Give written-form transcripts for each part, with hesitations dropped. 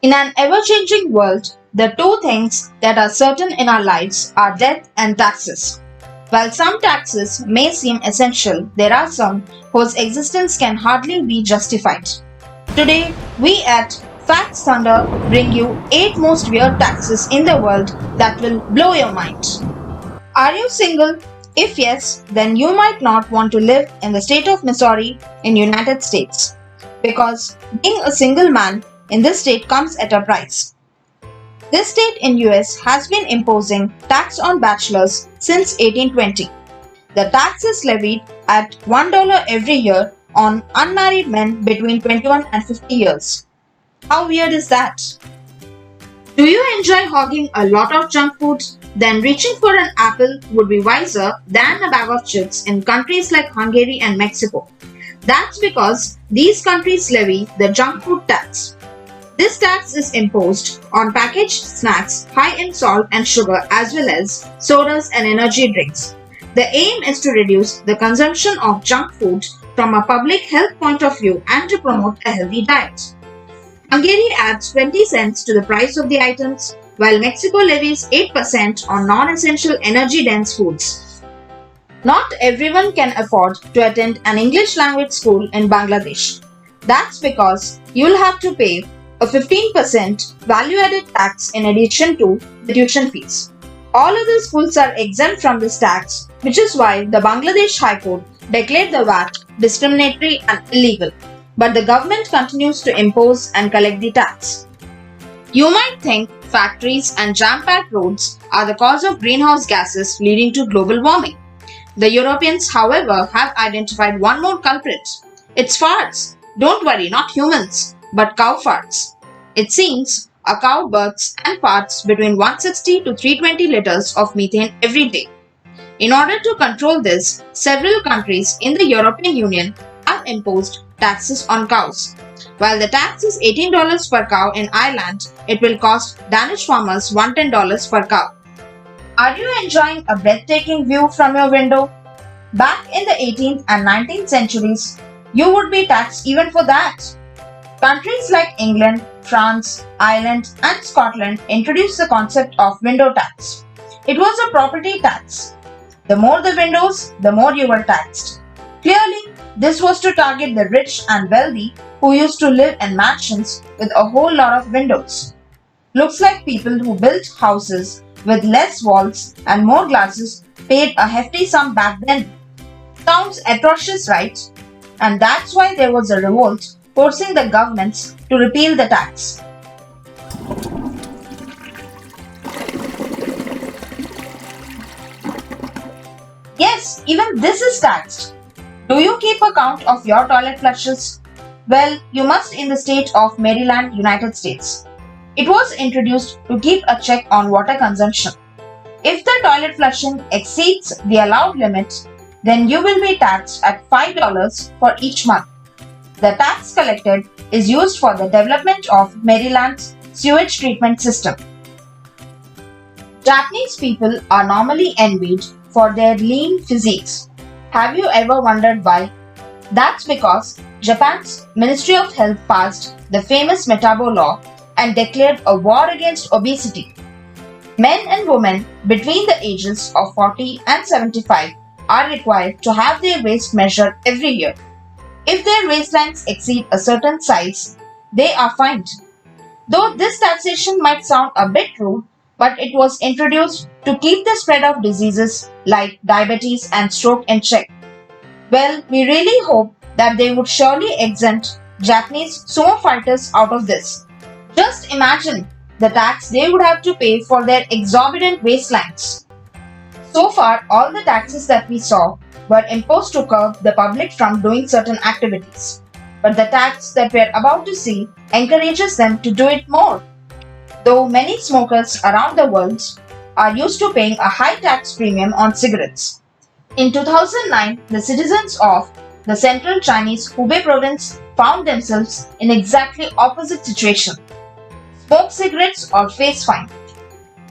In an ever changing world, the two things that are certain in our lives are death and taxes. While some taxes may seem essential, there are some whose existence can hardly be justified. Today, we at Facts Thunder bring you 8 most weird taxes in the world that will blow your mind. Are you single? If yes, then you might not want to live in the state of Missouri in United States. Because being a single man in this state comes at a price. This state in US has been imposing tax on bachelors since 1820. The tax is levied at $1 every year on unmarried men between 21 and 50 years. How weird is that? Do you enjoy hogging a lot of junk food? Then reaching for an apple would be wiser than a bag of chips in countries like Hungary and Mexico. That's because these countries levy the junk food tax. This tax is imposed on packaged snacks high in salt and sugar as well as sodas and energy drinks. The aim is to reduce the consumption of junk food from a public health point of view and to promote a healthy diet. Hungary adds 20 cents to the price of the items, while Mexico levies 8% on non-essential energy-dense foods. Not everyone can afford to attend an English language school in Bangladesh. That's because you'll have to pay a 15% value-added tax in addition to the tuition fees. All other schools are exempt from this tax, which is why the Bangladesh High Court declared the VAT discriminatory and illegal. But the government continues to impose and collect the tax. You might think factories and jam-packed roads are the cause of greenhouse gases leading to global warming. The Europeans, however, have identified one more culprit. It's farts. Don't worry, not humans, but cow farts. It seems a cow births and farts between 160 to 320 liters of methane every day. In order to control this, several countries in the European Union have imposed taxes on cows. While the tax is $18 per cow in Ireland, it will cost Danish farmers $110 per cow. Are you enjoying a breathtaking view from your window? Back in the 18th and 19th centuries, you would be taxed even for that. Countries like England, France, Ireland, and Scotland introduced the concept of window tax. It was a property tax. The more the windows, the more you were taxed. Clearly, this was to target the rich and wealthy who used to live in mansions with a whole lot of windows. Looks like people who built houses with less walls and more glasses paid a hefty sum back then. Sounds atrocious, right? And that's why there was a revolt forcing the governments to repeal the tax. Yes, even this is taxed. Do you keep a count of your toilet flushes? Well, you must in the state of Maryland, United States. It was introduced to keep a check on water consumption. If the toilet flushing exceeds the allowed limit, then you will be taxed at $5 for each month. The tax collected is used for the development of Maryland's sewage treatment system. Japanese people are normally envied for their lean physiques. Have you ever wondered why? That's because Japan's Ministry of Health passed the famous Metabo Law and declared a war against obesity. Men and women between the ages of 40 and 75 are required to have their waist measured every year. If their waistlines exceed a certain size, they are fined. Though this taxation might sound a bit rude, but it was introduced to keep the spread of diseases like diabetes and stroke in check. Well, we really hope that they would surely exempt Japanese sumo fighters out of this. Just imagine the tax they would have to pay for their exorbitant waistlines. So far, all the taxes that we saw were imposed to curb the public from doing certain activities. But the tax that we're about to see encourages them to do it more. Though many smokers around the world are used to paying a high tax premium on cigarettes. In 2009, the citizens of the central Chinese Hubei province found themselves in exactly opposite situation. Smoke cigarettes or face fine.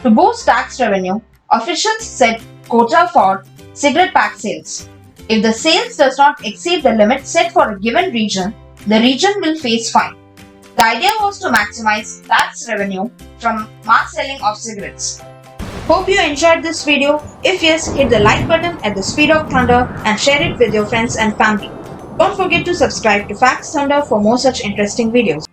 To boost tax revenue, officials set quota for cigarette pack sales. If the sales does not exceed the limit set for a given region, the region will face fine. The idea was to maximize tax revenue from mass selling of cigarettes. Hope you enjoyed this video. If yes, hit the like button at the speed of thunder and share it with your friends and family. Don't forget to subscribe to Facts Thunder for more such interesting videos.